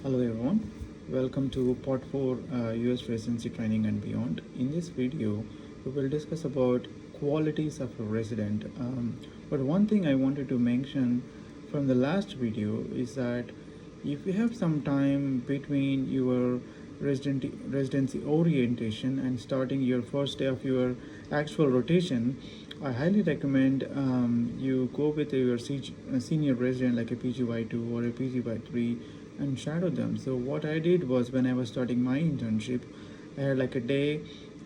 Hello everyone, welcome to Part 4 US Residency Training and Beyond. In this video, we will discuss about qualities of a resident. But one thing I wanted to mention from the last video is that if you have some time between your residency orientation and starting your first day of your actual rotation, I highly recommend you go with your senior resident like a PGY2 or a PGY3 and shadow them. So what I did was when I was starting my internship, I had like a day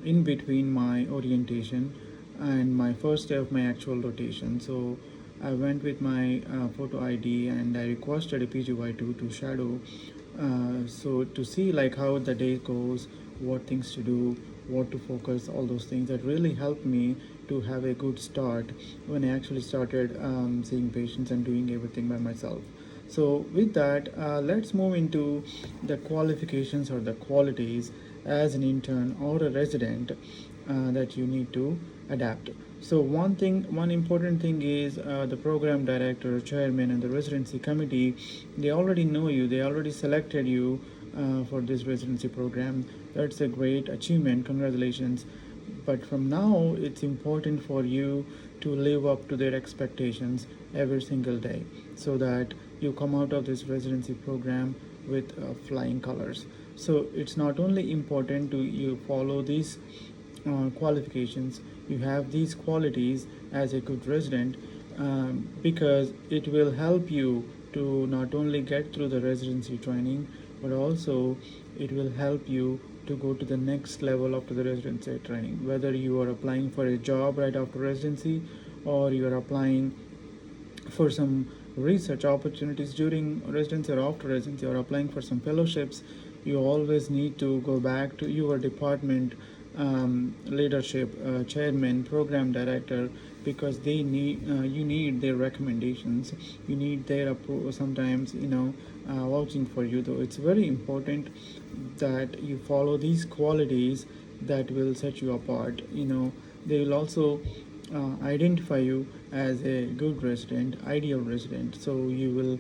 in between my orientation and my first day of my actual rotation. So I went with my photo ID and I requested a PGY2 to shadow, so to see like how the day goes, what things to do, what to focus, all those things that really helped me to have a good start when I actually started seeing patients and doing everything by myself. So with that, let's move into the qualifications or the qualities as an intern or a resident that you need to adapt. So one important thing is the program director, chairman, and the residency committee. They already know you. They already selected you for this residency program. That's a great achievement. Congratulations. But from now, it's important for you to live up to their expectations every single day so that you come out of this residency program with flying colors. So it's not only important to you follow these qualifications, you have these qualities as a good resident, because it will help you to not only get through the residency training, but also it will help you to go to the next level after the residency training, whether you are applying for a job right after residency or you are applying for some research opportunities during residency or after residency or applying for some fellowships. You always need to go back to your department leadership, chairman, program director, because they need you need their recommendations, you need their approval, sometimes vouching for you. Though it's very important that you follow these qualities that will set you apart. They will also identify you as a good resident, ideal resident. So you will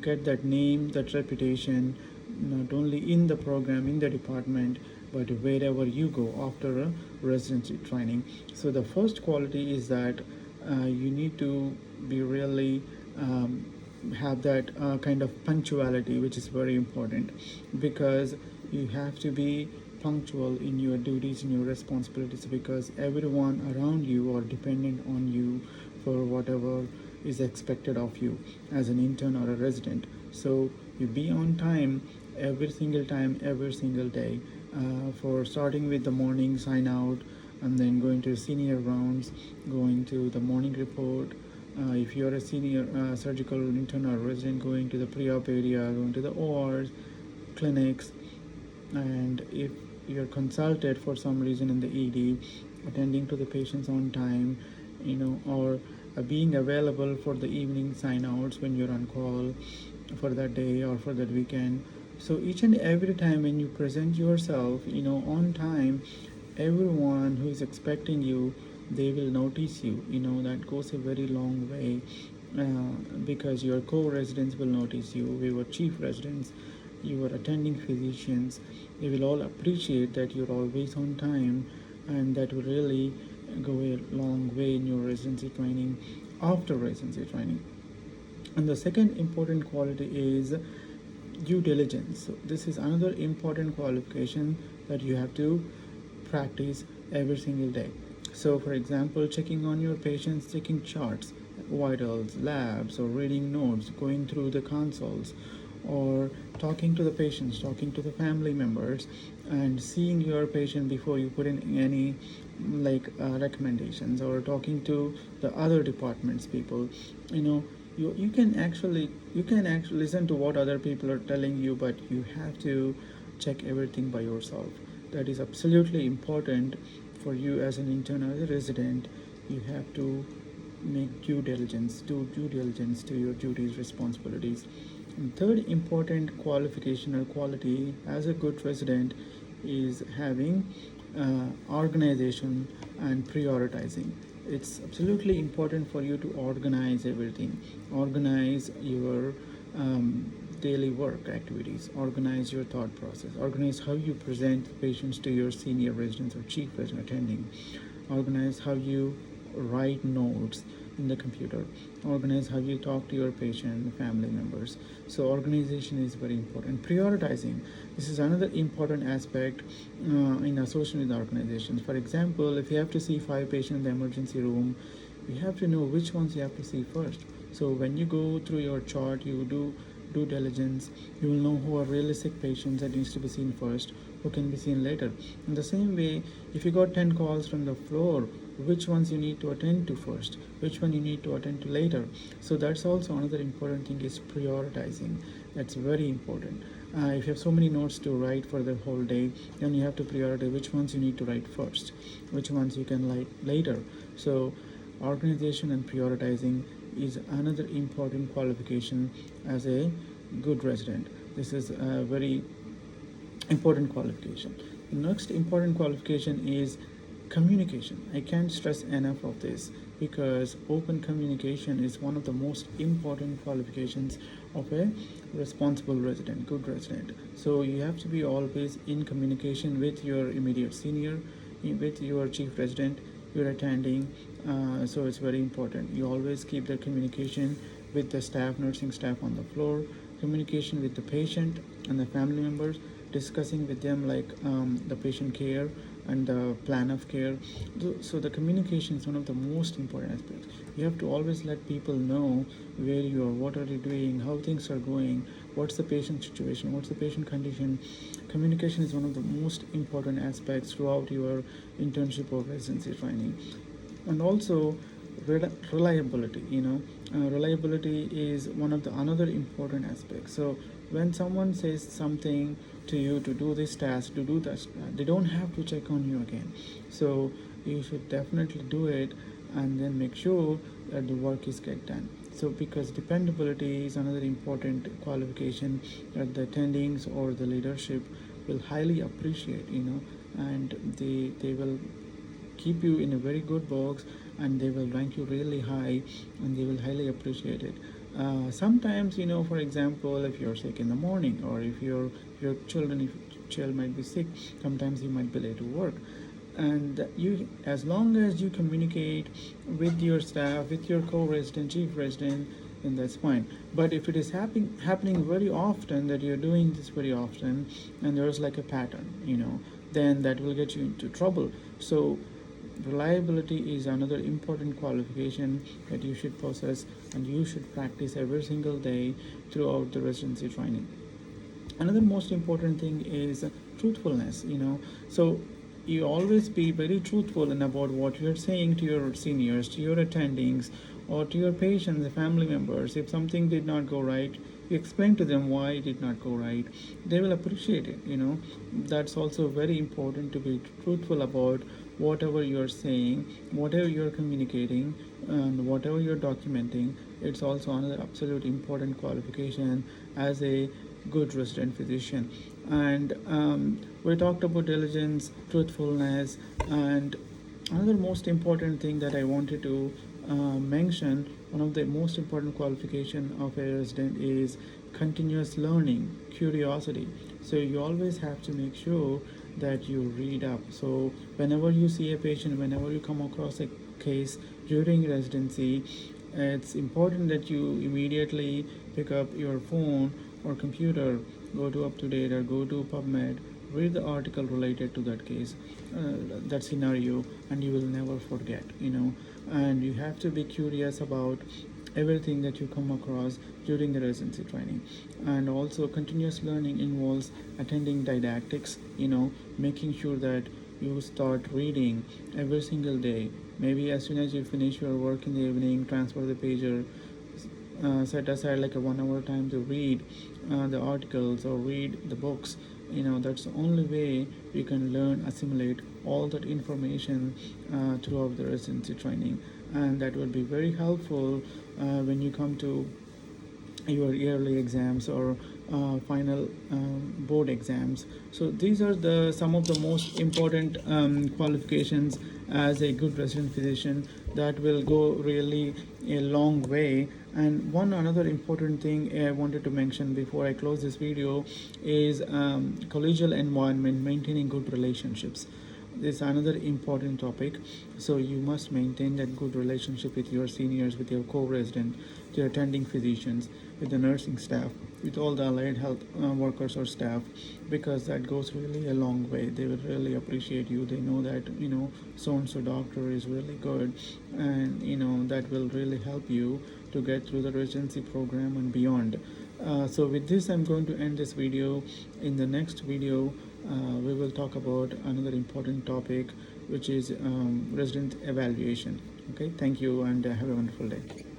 get that name, that reputation, not only in the program, in the department, but wherever you go after a residency training. So the first quality is that you need to be really have that kind of punctuality, which is very important, because you have to be punctual in your duties and your responsibilities, because everyone around you are dependent on you for whatever is expected of you as an intern or a resident. So you be on time, every single day, for starting with the morning sign out, and then going to senior rounds, going to the morning report. If you're a senior surgical intern or resident, going to the pre-op area, going to the ORs, clinics, and if you're consulted for some reason in the ED, attending to the patients on time, or being available for the evening sign outs when you're on call for that day or for that weekend. So each and every time when you present yourself, on time, everyone who is expecting you, they will notice you. That goes a very long way, because your co-residents will notice you, your chief residents, your attending physicians. They will all appreciate that you're always on time, and that will really go a long way in your residency training, after residency training. And the second important quality is due diligence. So this is another important qualification that you have to practice every single day. So for example, checking on your patients, taking charts, vitals, labs, or reading notes, going through the consoles, or talking to the patients, talking to the family members, and seeing your patient before you put in any recommendations, or talking to the other departments people. You can actually listen to what other people are telling you, but you have to check everything by yourself. That is absolutely important for you as an intern or a resident. You have to make do due diligence to your duties, responsibilities. And third important qualification or quality as a good resident is having organization and prioritizing. It's absolutely important for you to organize everything, organize your daily work activities, organize your thought process, organize how you present patients to your senior residents or chief resident attending, organize how you write notes in the computer, organize how you talk to your patient family members. So organization is very important. Prioritizing, this is another important aspect in association with organizations. For example, if you have to see 5 patients in the emergency room, you have to know which ones you have to see first. So when you go through your chart, you do due diligence, you will know who are realistic patients that needs to be seen first, who can be seen later. In the same way, if you got 10 calls from the floor, which ones you need to attend to first, which one you need to attend to later. So that's also another important thing, is prioritizing. That's very important. If you have so many notes to write for the whole day, then you have to prioritize which ones you need to write first, which ones you can write later. So organization and prioritizing is another important qualification as a good resident. This is a very important qualification. The next important qualification is communication. I can't stress enough of this, because open communication is one of the most important qualifications of a responsible resident, good resident. So you have to be always in communication with your immediate senior, with your chief resident you're attending. So it's very important. You always keep the communication with the staff, nursing staff on the floor, communication with the patient and the family members, discussing with them like the patient care and the plan of care. So the communication is one of the most important aspects. You have to always let people know where you are, what are you doing, how things are going, what's the patient situation, what's the patient condition. Communication is one of the most important aspects throughout your internship or residency training. And also reliability, reliability is one of the another important aspects. So when someone says something to you to do this task, to do that, they don't have to check on you again. So you should definitely do it, and then make sure that the work is get done. So because dependability is another important qualification that the attendings or the leadership will highly appreciate, and they will keep you in a very good box, and they will rank you really high, and they will highly appreciate it. Sometimes, for example, if you're sick in the morning, or if your child might be sick, sometimes you might be late to work. And you, as long as you communicate with your staff, with your co-resident, chief resident, then that's fine. But if it is happening very often, that you're doing this very often, and there's like a pattern, then that will get you into trouble. So reliability is another important qualification that you should possess, and you should practice every single day throughout the residency training. Another most important thing is truthfulness. So you always be very truthful in about what you're saying to your seniors, to your attendings, or to your patients, the family members. If something did not go right, you explain to them why it did not go right. They will appreciate it. That's also very important, to be truthful about whatever you're saying, whatever you're communicating, and whatever you're documenting. It's also another absolute important qualification as a good resident physician. And we talked about diligence, truthfulness, and another most important thing that I wanted to mention, one of the most important qualification of a resident is continuous learning, curiosity. So you always have to make sure that you read up. So whenever you see a patient, whenever you come across a case during residency, it's important that you immediately pick up your phone or computer, go to UpToDate or go to PubMed, read the article related to that case, that scenario, and you will never forget. And you have to be curious about everything that you come across during the residency training. And also continuous learning involves attending didactics, making sure that you start reading every single day. Maybe as soon as you finish your work in the evening, transfer the pager, set aside like a 1 hour time to read the articles or read the books. That's the only way you can learn, assimilate all that information throughout the residency training. And that will be very helpful when you come to your yearly exams, or final board exams. So these are the some of the most important qualifications as a good resident physician that will go really a long way. And one another important thing I wanted to mention before I close this video is collegial environment, maintaining good relationships. This is another important topic. So you must maintain that good relationship with your seniors, with your co-resident, with your attending physicians, with the nursing staff, with all the allied health workers or staff, because that goes really a long way. They will really appreciate you. They know that so and so doctor is really good, and that will really help you to get through the residency program and beyond. So with this, I'm going to end this video. In the next video, we will talk about another important topic, which is resident evaluation. Okay, thank you, and have a wonderful day.